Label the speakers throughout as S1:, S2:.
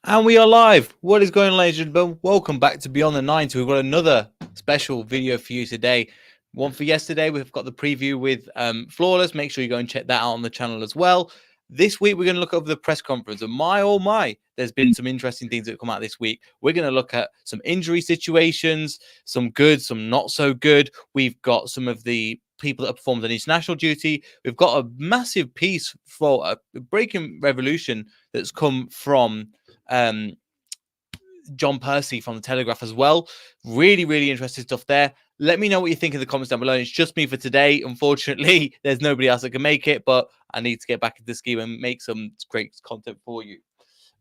S1: And we are live. What is going on, ladies and gentlemen? Welcome back to Beyond the 90. We've got another special video for you today. One for yesterday. We've got the preview with Flawless. Make sure you go and check that out on the channel as well. This week, we're going to look over the press conference. And my, oh my, there's been some interesting things that have come out this week. We're going to look at some injury situations, some good, some not so good. We've got some of the people that have performed on international duty. We've got a massive piece for a breaking revolution that's come from John Percy from the Telegraph as well. Really, really interesting stuff there. Let me know what you think in the comments down below. It's just me for today. Unfortunately, there's nobody else that can make it, but I need to get back into the scheme and make some great content for you.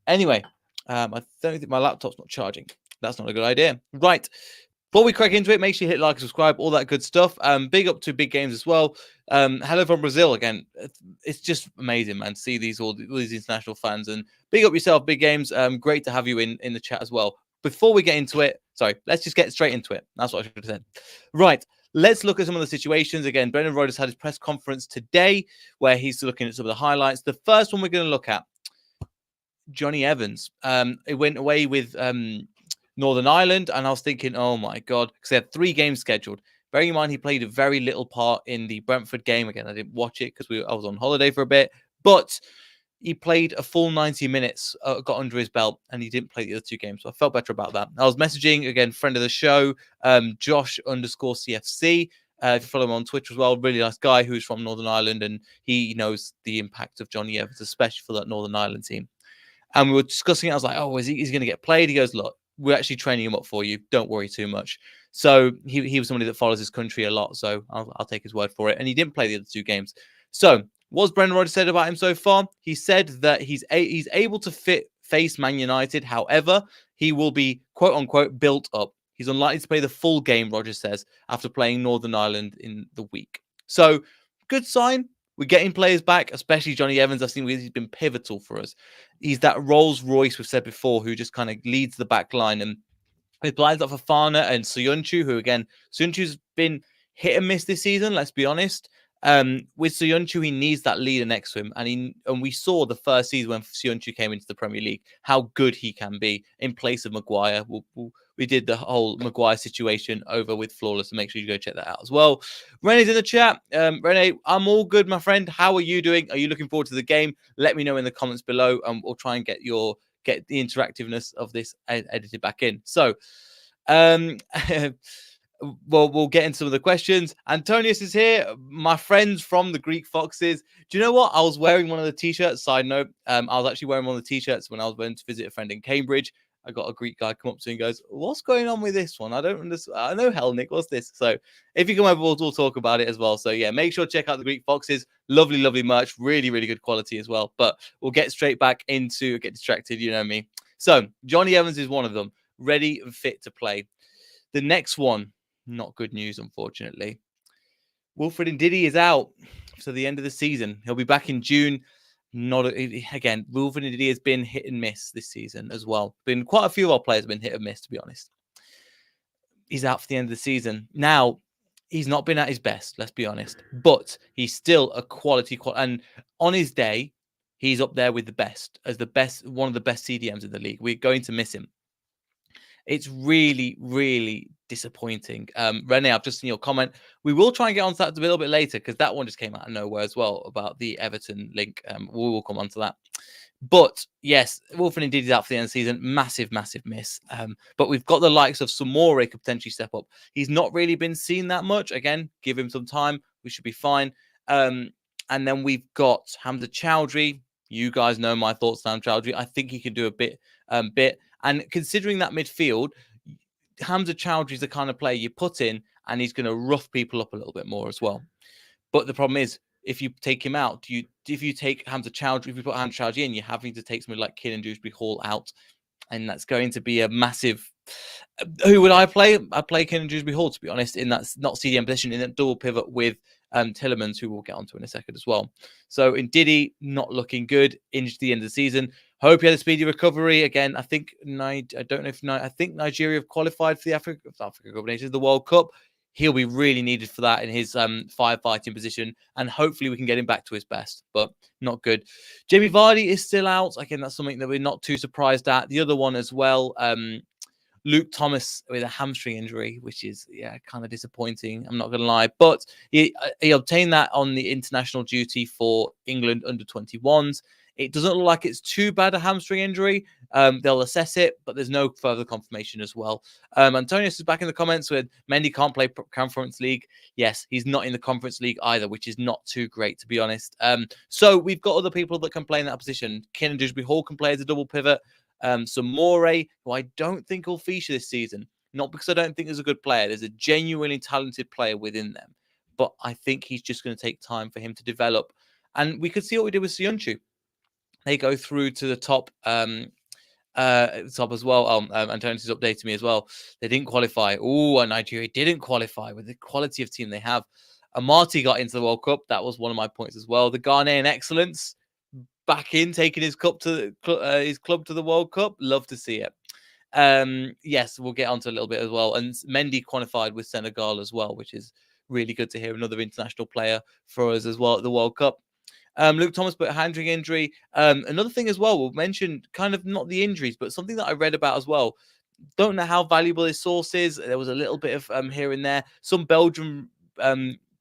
S1: Anyway, I don't think my laptop's not charging. That's not a good idea. Right. Before we crack into it, make sure you hit like, subscribe, all that good stuff. Big up to big games as well. Hello from Brazil again. It's just amazing, man. See all these international fans, and big up yourself, big games. Great to have you in the chat as well. Before we get into it, let's just get straight into it. That's what I should have said. Right. Let's look at some of the situations. Again, Brendan Rodgers had his press conference today where he's looking at some of the highlights. The first one we're going to look at, Johnny Evans. It went away with Northern Ireland, and I was thinking, oh my God, because they had 3 games scheduled. Bearing in mind, he played a very little part in the Brentford game. Again, I didn't watch it because I was on holiday for a bit, but he played a full 90 minutes, got under his belt, and he didn't play the other 2 games. So I felt better about that. I was messaging, again, friend of the show, Josh_CFC. If you follow him on Twitter as well, really nice guy who's from Northern Ireland, and he knows the impact of Johnny Evans, especially for that Northern Ireland team. And we were discussing it. I was like, oh, he's going to get played? He goes, look, we're actually training him up for you. Don't worry too much. So he was somebody that follows his country a lot. So I'll take his word for it. And he didn't play the other 2 games. So what's Brendan Rodgers said about him so far? He said that he's able to face Man United. However, he will be, quote unquote, built up. He's unlikely to play the full game, Rodgers says, after playing Northern Ireland in the week. So good sign. We're getting players back, especially Johnny Evans. I've seen he's been pivotal for us. He's that Rolls Royce we've said before, who just kind of leads the back line. And with lines like Fofana and Soyuncu, who again, Soyuncu's been hit and miss this season, let's be honest. With Soyuncu, he needs that leader next to him. And we saw the first season when Soyuncu came into the Premier League, how good he can be in place of Maguire. We did the whole Maguire situation over with Flawless, so make sure you go check that out as well. Rene's in the chat. Rene, I'm all good, my friend. How are you doing? Are you looking forward to the game? Let me know in the comments below, and we'll try and get the interactiveness of this edited back in. So, well, we'll get into some of the questions. Antonius is here, my friends from the Greek Foxes. Do you know what? I was wearing one of the t-shirts. Side note, I was actually wearing one of the t-shirts when I was going to visit a friend in Cambridge. I got a Greek guy come up to me and goes, "What's going on with this one? I don't understand. I know Hellnick. What's this?" So if you come over, we'll talk about it as well. So yeah, make sure to check out the Greek Foxes. Lovely, lovely merch. Really, really good quality as well. But we'll get straight back into get distracted. You know me. So Johnny Evans is one of them, ready and fit to play. The next one, not good news, unfortunately. Wilfred Ndidi is out to the end of the season. He'll be back in June. Again, Wilfred Ndidi has been hit and miss this season as well. Been quite a few of our players have been hit and miss, to be honest. He's out for the end of the season. Now, he's not been at his best, let's be honest. But he's still a quality. And on his day, he's up there with the best, one of the best CDMs in the league. We're going to miss him. It's really, really disappointing. Rene, I've just seen your comment. We will try and get on to that a little bit later because that one just came out of nowhere as well about the Everton link. We will come on to that. But yes, Wilfred Ndidi is out for the end of the season. Massive, massive miss. But we've got the likes of Samora could potentially step up. He's not really been seen that much. Again, give him some time. We should be fine. And then we've got Hamza Chowdhury. You guys know my thoughts on Chowdhury. I think he can do a bit. And considering that midfield, Hamza Chowdhury is the kind of player you put in and he's going to rough people up a little bit more as well. But the problem is, if you take him out, if you take Hamza Chowdhury, if you put Hamza Chowdhury in, you're having to take somebody like Kieran Dewsbury-Hall out. And that's going to be a massive... Who would I play? I'd play Kieran Dewsbury-Hall, to be honest, in that not CDM position, in that double pivot with Tielemans, who we'll get onto in a second as well. So Ndidi, not looking good, injured at the end of the season. Hope he had a speedy recovery. Again, I think I think Nigeria have qualified for the Africa Cup of Nations, the World Cup. he'll be really needed for that in his firefighting position, and hopefully we can get him back to his best, but not good. Jamie Vardy is still out. Again, that's something that we're not too surprised at. The other one as well, Luke Thomas with a hamstring injury, which is kind of disappointing. I'm not going to lie, but he obtained that on the international duty for England under-21s. It doesn't look like it's too bad a hamstring injury. They'll assess it, but there's no further confirmation as well. Antonius is back in the comments with Mendy can't play Conference League. Yes, he's not in the Conference League either, which is not too great, to be honest. So we've got other people that can play in that position. Kieran Dewsbury-Hall can play as a double pivot. Samore, who I don't think will feature this season, not because I don't think there's a good player. There's a genuinely talented player within them, but I think he's just going to take time for him to develop. And we could see what we did with Sionchu. They go through to the top as well. Antonius has updated me as well. They didn't qualify. Oh, Nigeria didn't qualify with the quality of team they have. Amati got into the World Cup. That was one of my points as well. The Ghanaian excellence back in, taking his club to the World Cup. Love to see it. Yes, we'll get onto a little bit as well. And Mendy qualified with Senegal as well, which is really good to hear. Another international player for us as well at the World Cup. Luke Thomas, but a hamstring injury. Another thing as well, we'll mention kind of not the injuries, but something that I read about as well. Don't know how valuable his source is. There was a little bit of here and there. Some Belgian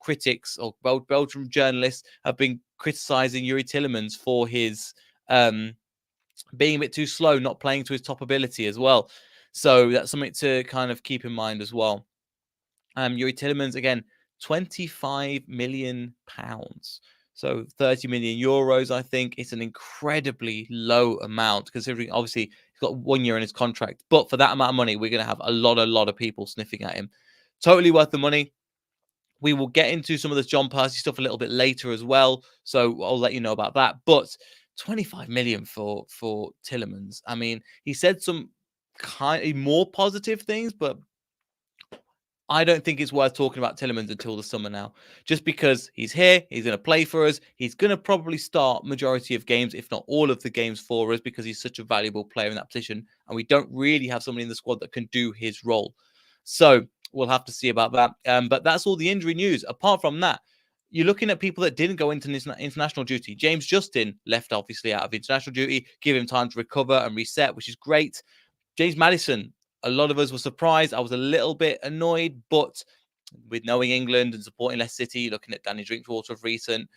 S1: critics or Belgian journalists have been criticizing Youri Tielemans for his being a bit too slow, not playing to his top ability as well. So that's something to kind of keep in mind as well. Youri Tielemans, again, £25 million. So 30 million euros, I think. It's an incredibly low amount, considering obviously he's got 1 year in his contract. But for that amount of money, we're going to have a lot of people sniffing at him. Totally worth the money. We will get into some of this John Percy stuff a little bit later as well. So I'll let you know about that. But 25 million for Tielemans. I mean, he said some kind of more positive things, but I don't think it's worth talking about Tielemans until the summer now, just because he's here, he's going to play for us, he's going to probably start majority of games, if not all of the games for us, because he's such a valuable player in that position, and we don't really have somebody in the squad that can do his role. So we'll have to see about that. But that's all the injury news. Apart from that, you're looking at people that didn't go into international duty. James Justin left, obviously, out of international duty, give him time to recover and reset, which is great. James Madison, a lot of us were surprised. I was a little bit annoyed, but with knowing England and supporting Leicester City, looking at Danny Drinkwater of recent,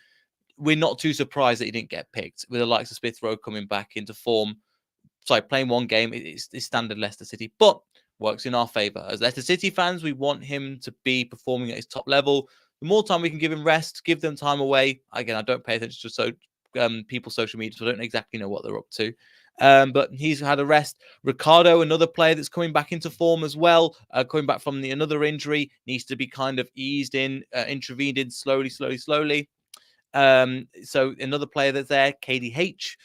S1: we're not too surprised that he didn't get picked. With the likes of Smith Rowe coming back into form, playing one game, it's standard Leicester City, but works in our favour. As Leicester City fans, we want him to be performing at his top level. The more time we can give him rest, give them time away. Again, I don't pay attention to people's social media, so I don't exactly know what they're up to. But he's had a rest. Ricardo, another player that's coming back into form as well, coming back from another injury, needs to be kind of eased in, intervened in slowly. So another player that's there, KDH,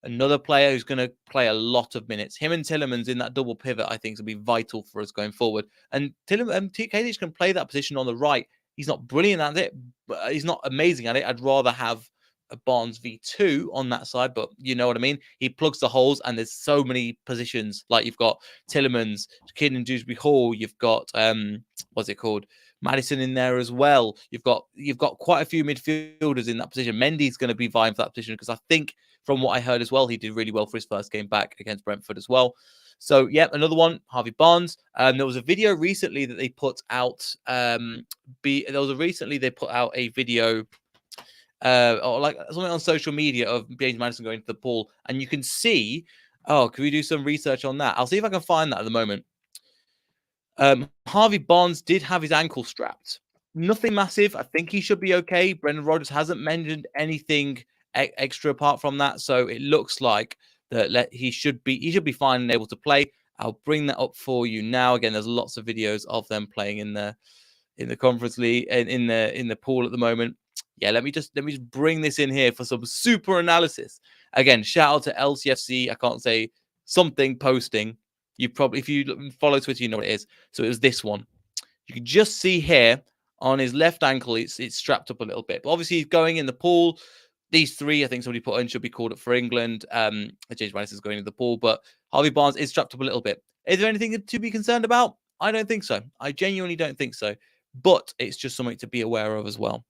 S1: another player who's going to play a lot of minutes. Him and Tielemans in that double pivot, I think, will be vital for us going forward. And KDH can play that position on the right. He's not brilliant at it, but he's not amazing at it. I'd rather have a Barnes V2 on that side, but you know what I mean? He plugs the holes, and there's so many positions. Like you've got Tielemans, Kieran Dewsbury-Hall, you've got what's it called? Madison in there as well. You've got quite a few midfielders in that position. Mendy's going to be vying for that position because I think from what I heard as well, he did really well for his first game back against Brentford as well. So, yeah, another one, Harvey Barnes. There was a video recently that they put out. They put out a video or like something on social media of James Madison going to the pool, and you can see. Oh, can we do some research on that? I'll see if I can find that at the moment. Harvey Barnes did have his ankle strapped. Nothing massive. I think he should be okay. Brendan Rodgers hasn't mentioned anything extra apart from that, so it looks like that he should be fine and able to play. I'll bring that up for you now. Again, there's lots of videos of them playing in the Conference League and in the pool at the moment. Yeah, let me just bring this in here for some super analysis. Again, shout out to LCFC. I can't say something posting. If you follow Twitter, you know what it is. So it was this one. You can just see here on his left ankle, it's strapped up a little bit. But obviously, he's going in the pool. These three, I think somebody put in, should be called up for England. James Madison is going into the pool, but Harvey Barnes is strapped up a little bit. Is there anything to be concerned about? I don't think so. I genuinely don't think so. but it's just something to be aware of as well.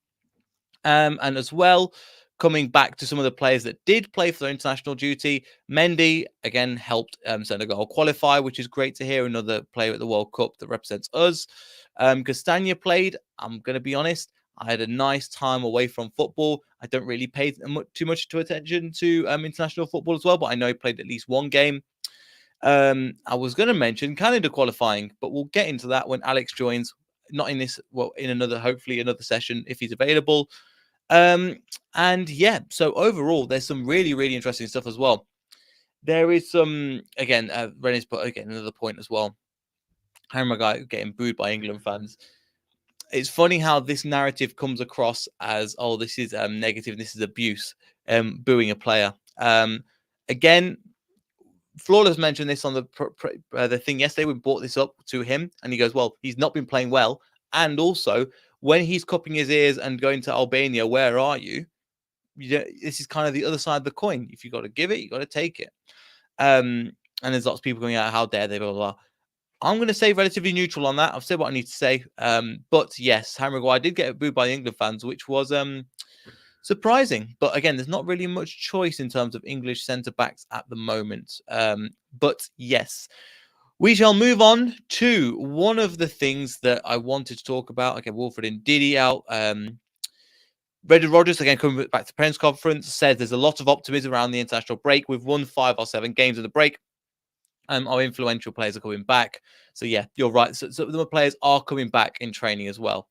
S1: And as well, coming back to some of the players that did play for their international duty, Mendy, again, helped Senegal qualify, which is great to hear. Another player at the World Cup that represents us. Castagna played. I'm going to be honest. I had a nice time away from football. I don't really pay too much attention to international football as well, but I know he played at least one game. I was going to mention Canada qualifying, but we'll get into that when Alex joins. Not in this, well, in another, hopefully another session if he's available. And yeah, so overall, there's some really, really interesting stuff as well. There is some, again, Rennie's put again another point as well. Hammer guy getting booed by England fans. It's funny how this narrative comes across as, oh, this is negative, this is abuse, booing a player. Again, Flawless mentioned this on the thing yesterday. We brought this up to him, and he goes, well, he's not been playing well. And also, when he's cupping his ears and going to Albania, where are you? This is kind of the other side of the coin. If you got to give it, you got to take it. And there's lots of people going out, how dare they, blah, blah, blah. I'm going to say relatively neutral on that. I've said what I need to say. But yes, Harry Maguire did get booed by the England fans, which was surprising. But again, there's not really much choice in terms of English centre-backs at the moment. But yes, we shall move on to one of the things that I wanted to talk about. Okay, Wilfred Ndidi out. Brendan Rodgers, again, coming back to the press conference, said there's a lot of optimism around the international break. We've won 5 or 7 games in the break. Our influential players are coming back. So, yeah, you're right. So the players are coming back in training as well.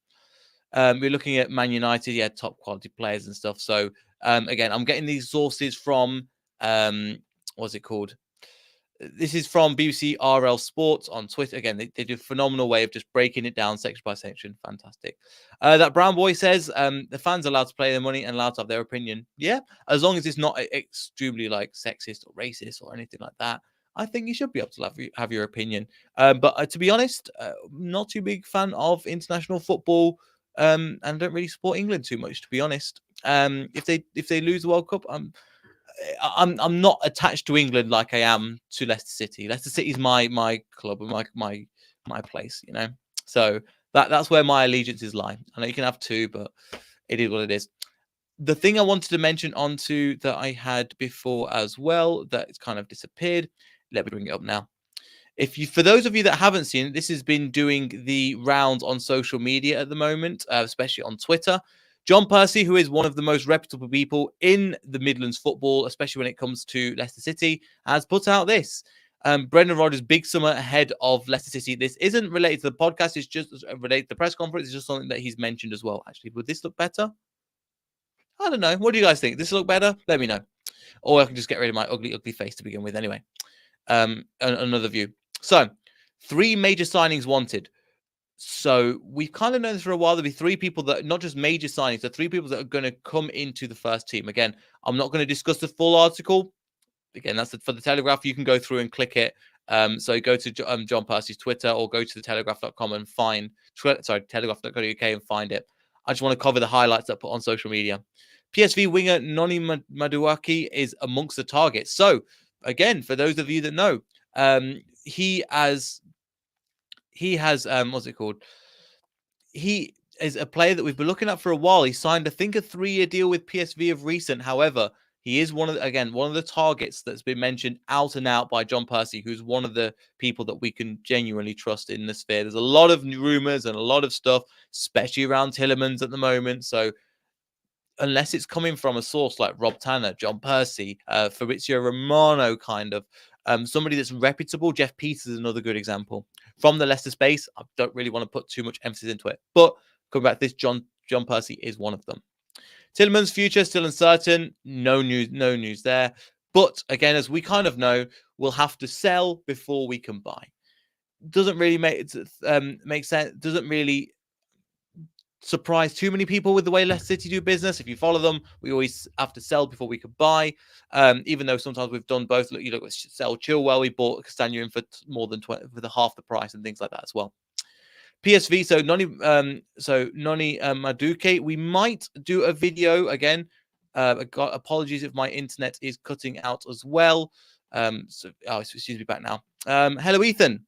S1: We're looking at Man United, yeah, top quality players and stuff. So, again, I'm getting these sources from, what's it called? This is from BBC RL Sports on Twitter. Again, they do a phenomenal way of just breaking it down section by section. Fantastic. That Brown Boy says the fans are allowed to play their money and allowed to have their opinion. Yeah, as long as it's not extremely like sexist or racist or anything like that. I think you should be able to have your opinion. But to be honest, not too big fan of international football and don't really support England too much, to be honest. If they lose the World Cup, I'm not attached to England like I am to Leicester City. Leicester City is my club and my place, you know. So that's where my allegiances lie. I know you can have 2, but it is what it is. The thing I wanted to mention onto that I had before as well that it's kind of disappeared. Let me bring it up now. For those of you that haven't seen it, this has been doing the rounds on social media at the moment, especially on Twitter. John Percy, who is one of the most reputable people in the Midlands football, especially when it comes to Leicester City, has put out this. Brendan Rodgers' big summer ahead of Leicester City. This isn't related to the podcast. It's just related to the press conference. It's just something that he's mentioned as well. Actually, would this look better? I don't know. What do you guys think? Does this look better? Let me know. Or I can just get rid of my ugly, ugly face to begin with anyway. Another view. So, 3 major signings wanted. So we've kind of known this for a while. There'll be 3 people that, not just major signings, there are 3 people that are going to come into the first team. Again, I'm not going to discuss the full article. Again, that's for the Telegraph. You can go through and click it. So go to John Percy's Twitter or go to thetelegraph.com and find, telegraph.co.uk and find it. I just want to cover the highlights that I put on social media. PSV winger Noni Maduaki is amongst the targets. So again, for those of you that know, he has what's it called? He is a player that we've been looking at for a while. He signed, I think, a 3-year deal with PSV of recent. However, he is one of the targets that's been mentioned out and out by John Percy, who's one of the people that we can genuinely trust in the sphere. There's a lot of rumors and a lot of stuff, especially around Tielemans at the moment. So unless it's coming from a source like Rob Tanner, John Percy, Fabrizio Romano, kind of somebody that's reputable. Jeff Peters is another good example. From the Leicester space, I don't really want to put too much emphasis into it. But coming back to this, John Percy is one of them. Tielemans' future still uncertain. No news there. But again, as we kind of know, we'll have to sell before we can buy. Doesn't really make sense. Doesn't really surprise too many people with the way Leicester City do business. If you follow them, we always have to sell before we could buy. Even though sometimes we've done both. You look at sell Chilwell, we bought Castagna in for more than for the half the price and things like that as well. PSV, so Noni Maduke, we might do a video again. Apologies if my internet is cutting out as well. Excuse me, back now. Hello, Ethan.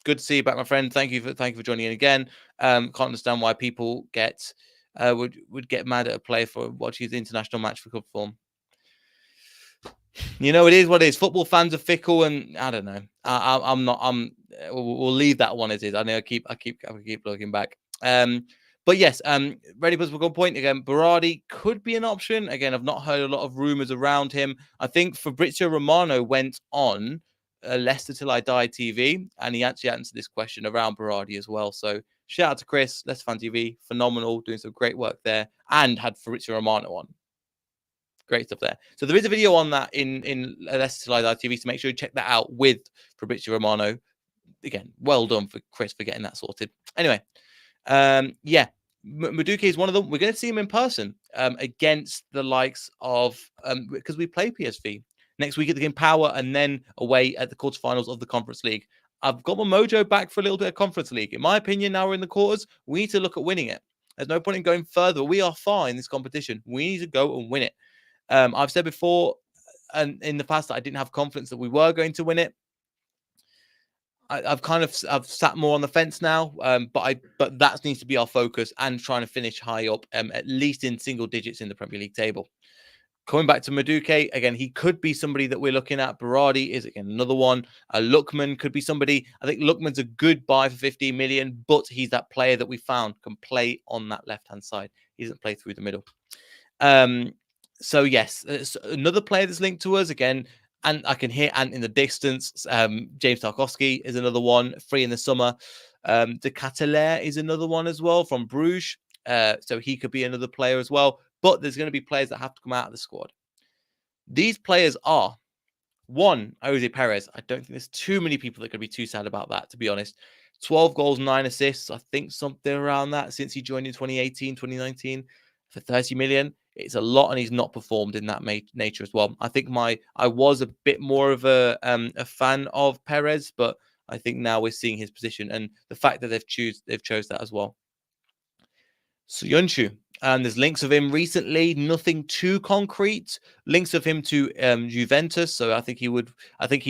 S1: good to see you back, my friend. Thank you for joining in again. Can't understand why people would get mad at a player for watching his international match for club form. You know, it is what it is. Football fans are fickle, and I don't know. I'm not. We'll leave that one as is. I know. I keep looking back. But yes. Ready puts a good point again. Vardy could be an option. Again, I've not heard a lot of rumors around him. I think Fabrizio Romano went on Leicester Till I Die TV, and he actually answered this question around Vardy as well. So shout out to Chris, Leicester Fan TV, phenomenal, doing some great work there, and had Fabrizio Romano on. Great stuff there. So there is a video on that in Leicester Till I Die TV, so make sure you check that out with Fabrizio Romano. Again, well done for Chris for getting that sorted. Anyway, yeah, Madueke is one of them. We're going to see him in person against the likes of because we play PSV next week at the Game Power and then away at the quarterfinals of the Conference League. I've got my mojo back for a little bit of Conference League. In my opinion, now we're in the quarters, we need to look at winning it. There's no point in going further. We are far in this competition. We need to go and win it. I've said before and in the past that I didn't have confidence that we were going to win it. I've sat more on the fence now, but that needs to be our focus and trying to finish high up, at least in single digits in the Premier League table. Coming back to Madueke, again, he could be somebody that we're looking at. Berardi is, again, another one. Lookman could be somebody. I think Lookman's a good buy for 15 million, but he's that player that we found can play on that left-hand side. He doesn't play through the middle. So, yes, another player that's linked to us, again, and I can hear Ant in the distance. James Tarkowski is another one, free in the summer. De Ketelaere is another one as well from Bruges. So he could be another player as well. But there's going to be players that have to come out of the squad. These players are, one, Jose Perez. I don't think there's too many people that could be too sad about that, to be honest. 12 goals, 9 assists. I think something around that since he joined in 2018, 2019 for 30 million. It's a lot, and he's not performed in that nature as well. I think I was a bit more of a fan of Perez, but I think now we're seeing his position and the fact that they've chose that as well. Soyuncu, and there's links of him recently, nothing too concrete. Links of him to Juventus, so I think he's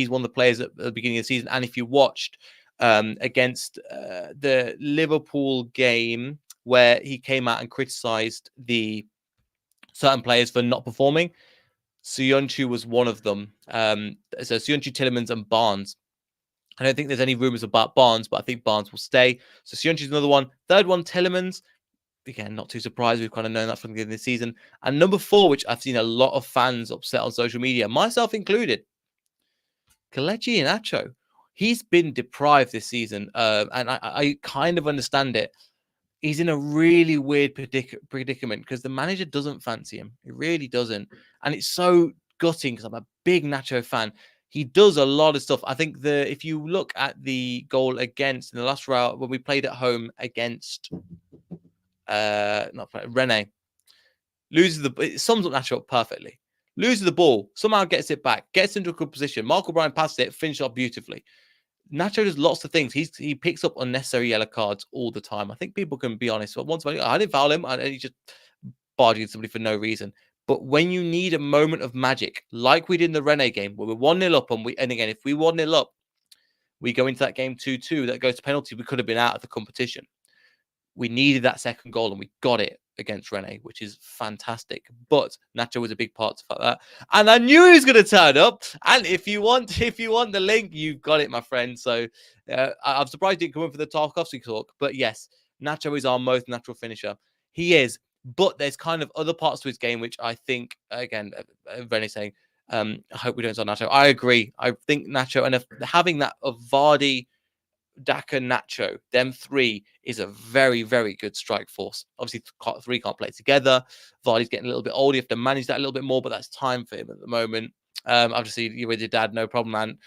S1: one of the players at the beginning of the season. And if you watched against the Liverpool game where he came out and criticised the certain players for not performing, Soyuncu was one of them. So Soyuncu, Tielemans, and Barnes. I don't think there's any rumours about Barnes, but I think Barnes will stay. So Soyuncu's another one. Third one, Tielemans. Again, not too surprised. We've kind of known that from the beginning of the season. And number 4, which I've seen a lot of fans upset on social media, myself included, Kelechi Iheanacho. He's been deprived this season, and I kind of understand it. He's in a really weird predicament because the manager doesn't fancy him. He really doesn't. And it's so gutting because I'm a big Nacho fan. He does a lot of stuff. I think if you look at the goal against in the last round when we played at home against Rennes, it sums up Nacho perfectly. Loses the ball, somehow gets it back, gets into a good position. Mark O'Brien passed it, finished off beautifully. Nacho does lots of things. He picks up unnecessary yellow cards all the time. I think people can be honest. But once I didn't foul him, and he just barging somebody for no reason. But when you need a moment of magic, like we did in the Rennes game, where we're 1-0 up, and again, if we 1-0 up, we go into that game 2-2, that goes to penalty, we could have been out of the competition. We needed that second goal, and we got it against Rennes, which is fantastic. But Nacho was a big part of that. And I knew he was going to turn up. And if you want the link, you've got it, my friend. So I'm surprised he didn't come in for the Tarkowski talk. But yes, Nacho is our most natural finisher. He is. But there's kind of other parts to his game, which I think, again, Rennes saying, I hope we don't start Nacho. I agree. I think Nacho, and having that of Vardy, Daka, Nacho, them 3 is a very, very good strike force. Obviously, 3 can't play together. Vardy's getting a little bit older. You have to manage that a little bit more, but that's time for him at the moment. Obviously, you're with your dad, no problem, man.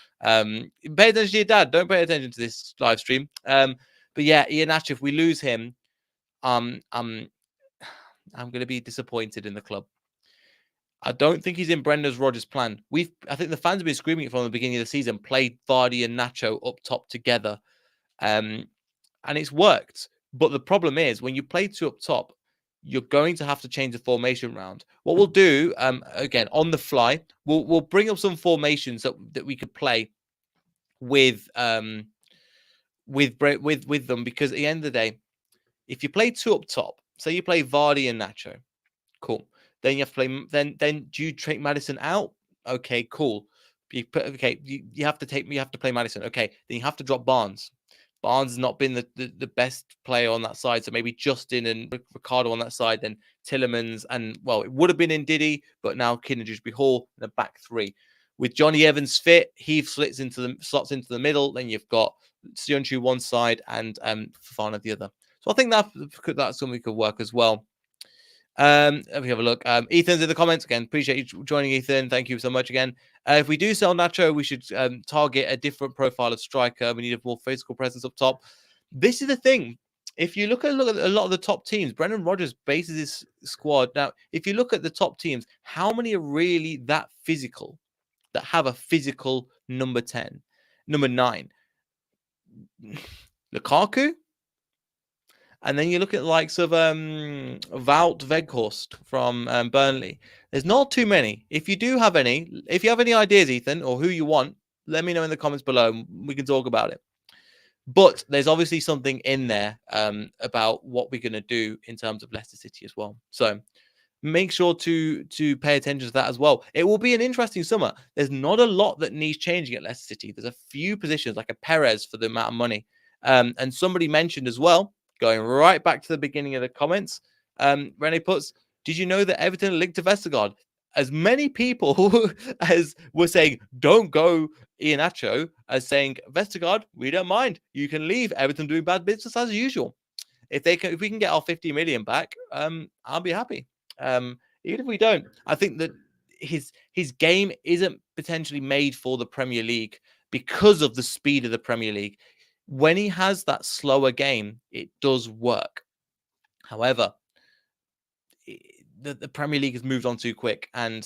S1: Pay attention to your dad. Don't pay attention to this live stream. But yeah, Iheanacho, if we lose him, I'm going to be disappointed in the club. I don't think he's in Brendan Rodgers' plan. I think the fans have been screaming it from the beginning of the season. Played Vardy and Nacho up top together. And it's worked. But the problem is when you play 2 up top, you're going to have to change the formation round. What we'll do, again, on the fly, we'll bring up some formations that we could play with with them, because at the end of the day, if you play two up top, say you play Vardy and Nacho, cool. Then you have to play. Then do you take Madison out? Okay, cool. You have to play Madison. Okay, then you have to drop Barnes. Barnes has not been the best player on that side, so maybe Justin and Ricardo on that side. Then Tielemans and, well, it would have been Ndidi, but now Kinner Hall in the back three. With Johnny Evans fit, he slots into the middle. Then you've got Sionchu one side and Fofana the other. So I think that's something that could work as well. Let me have a look. Ethan's in the comments again. Appreciate you joining, Ethan. Thank you so much again. If we do sell Nacho, we should target a different profile of striker. We need a more physical presence up top. This is the thing. If you look at a lot of the top teams, Brendan Rodgers bases his squad. Now, if you look at the top teams, how many are really that physical, that have a physical number 10, number 9? Lukaku? And then you look at the likes of Wout Weghorst from Burnley. There's not too many. If you do have any, if you have any ideas, Ethan, or who you want, let me know in the comments below and we can talk about it. But there's obviously something in there about what we're going to do in terms of Leicester City as well. So make sure to pay attention to that as well. It will be an interesting summer. There's not a lot that needs changing at Leicester City. There's a few positions, like a Perez for the amount of money. And somebody mentioned as well, going right back to the beginning of the comments, Rene puts, did you know that Everton are linked to Vestergaard? As many people as were saying, don't go Iheanacho, as saying, Vestergaard, we don't mind. You can leave. Everton doing bad business as usual. If we can get our 50 million back, I'll be happy. Even if we don't, I think that his game isn't potentially made for the Premier League because of the speed of the Premier League. When he has that slower game, it does work. However, the Premier League has moved on too quick, and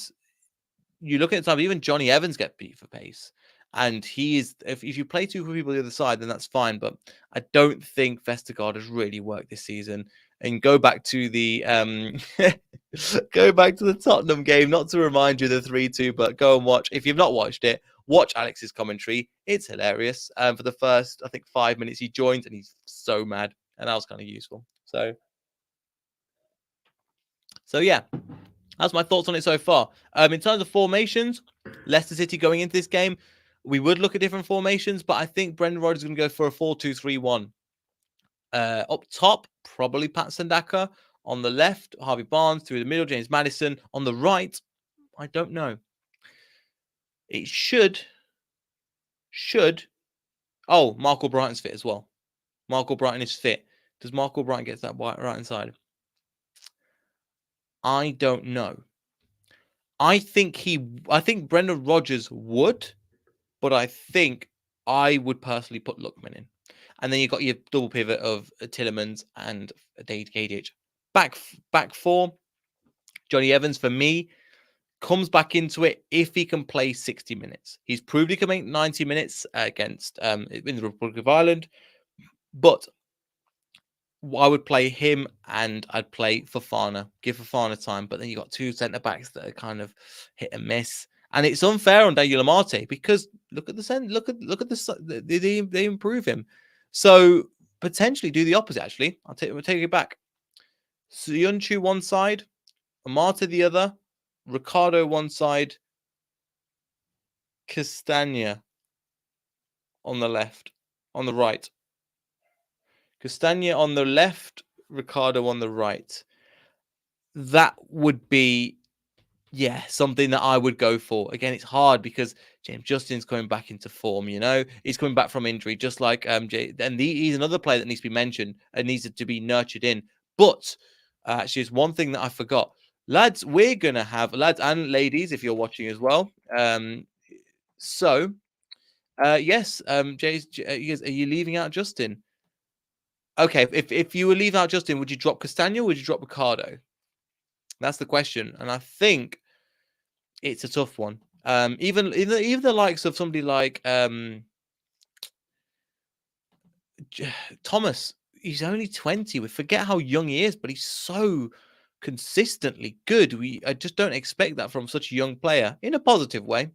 S1: you look at the time, even Johnny Evans gets beat for pace. And he is, if you play two people the other side, then that's fine. But I don't think Vestergaard has really worked this season. And go back to the Tottenham game, not to remind you of the 3-2, but go and watch. If you've not watched it, watch Alex's commentary. It's hilarious. For the first, I think, 5 minutes, he joined and he's so mad. And that was kind of useful. So yeah, that's my thoughts on it so far. In terms of formations, Leicester City going into this game, we would look at different formations, but I think Brendan Rodgers is going to go for a 4-2-3-1. Up top, probably Pat Sandaka. On the left, Harvey Barnes. Through the middle, James Madison. On the right, I don't know. It should. Oh, Marco Brighton's fit as well. Marco Brighton is fit. Does Marco Brighton get that right inside? I don't know. I think Brendan Rodgers would, but I think I would personally put Lookman in. And then you've got your double pivot of Tielemans and KDH. Back four, Johnny Evans, for me, comes back into it if he can play 60 minutes. He's proved he can make 90 minutes against in the Republic of Ireland. But I would play him and I'd play Fofana, give Fofana time. But then you got two centre-backs that are kind of hit and miss. And it's unfair on Daniel Amate because look at they improve him. So potentially do the opposite. Actually, we'll take it back. Sionchu one side, Amate the other, Ricardo one side, Castagna on the left, on the right. Castagna on the left, Ricardo on the right. That would be, something that I would go for. Again, it's hard because James Justin's coming back into form, He's coming back from injury, just like he's another player that needs to be mentioned and needs to be nurtured in. But actually, it's one thing that I forgot. Lads, we're going to have, lads and ladies, if you're watching as well. Yes, Jay, are you leaving out Justin? Okay, if you were leaving out Justin, would you drop Castagna or would you drop Ricardo? That's the question. And I think it's a tough one. Even the likes of somebody like Thomas, he's only 20. We forget how young he is, but he's so consistently good. I just don't expect that from such a young player in a positive way.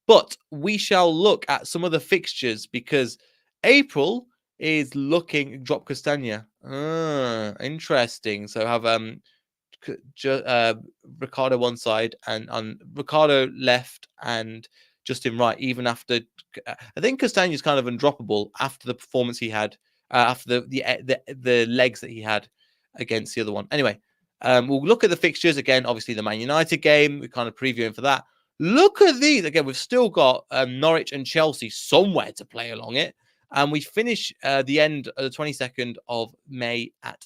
S1: But we shall look at some of the fixtures because April is looking drop Castagna. Interesting. So have Ricardo one side and on Ricardo left and Justin right. Even after, I think Castagna is kind of undroppable after the performance he had, after the legs that he had against the other one. Anyway, we'll look at the fixtures again. Obviously, the Man United game. We're kind of previewing for that. Look at these again. We've still got Norwich and Chelsea somewhere to play along it, and we finish the end of the 22nd of May at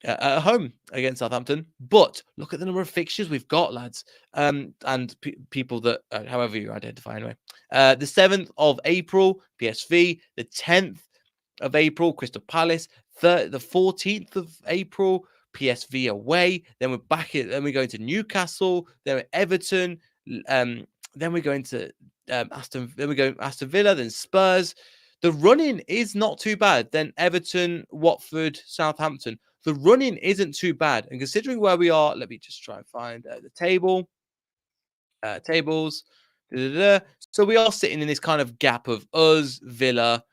S1: at home against Southampton. But look at the number of fixtures we've got, lads, and people that, however you identify anyway. The 7th of April, PSV. The 10th of April, Crystal Palace. The 14th of April, PSV away. Then we're back at, then we go into Newcastle. Then Everton. Then we're going to Aston Villa. Then Spurs. The running is not too bad. Then Everton, Watford, Southampton. The running isn't too bad. And considering where we are, let me just try and find the table. Tables. So we are sitting in this kind of gap of us, Villa,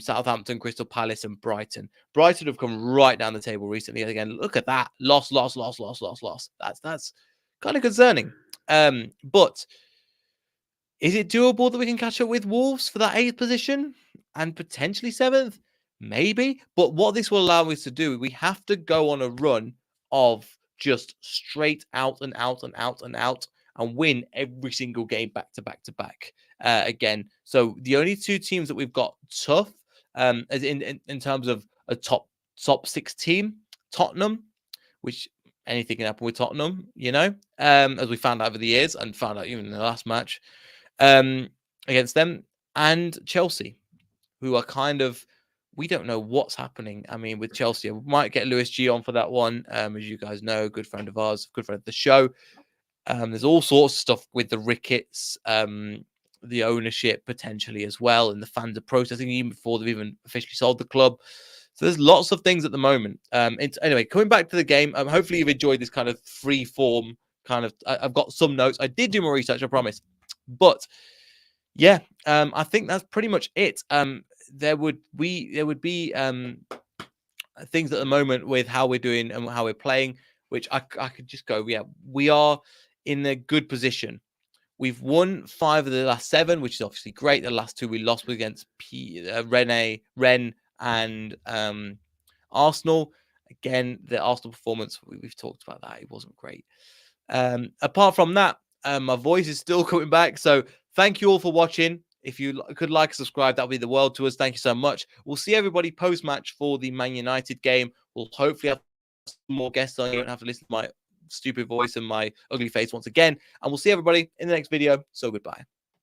S1: Southampton, Crystal Palace, and Brighton. Brighton have come right down the table recently. Again, look at that. Loss. That's kind of concerning. But is it doable that we can catch up with Wolves for that 8th position and potentially 7th? Maybe. But what this will allow us to do, we have to go on a run of just straight out and win every single game back to back again. So the only two teams that we've got tough as in terms of a top 6 team, Tottenham, which anything can happen with Tottenham, you know, as we found out over the years and found out even in the last match against them, and Chelsea, who are kind of, we don't know what's happening. I mean, with Chelsea, we might get Lewis G on for that one. As you guys know, good friend of ours, good friend of the show. There's all sorts of stuff with the Ricketts, the ownership potentially as well, and the fans are protesting even before they've even officially sold the club. So there's lots of things at the moment. Anyway, coming back to the game, hopefully you've enjoyed this kind of free form kind of. I've got some notes. I did do more research, I promise. But yeah, I think that's pretty much it. There would be things at the moment with how we're doing and how we're playing, which I could just go, yeah, we are in a good position. We've won 5 of the last 7, which is obviously great. The last 2 we lost against Rennes and Arsenal. Again, the Arsenal performance, we've talked about that. It wasn't great. Apart from that, my voice is still coming back. So thank you all for watching. If you could like and subscribe, that would be the world to us. Thank you so much. We'll see everybody post-match for the Man United game. We'll hopefully have some more guests on. You don't have to listen to my stupid voice and my ugly face once again. And we'll see everybody in the next video. So goodbye.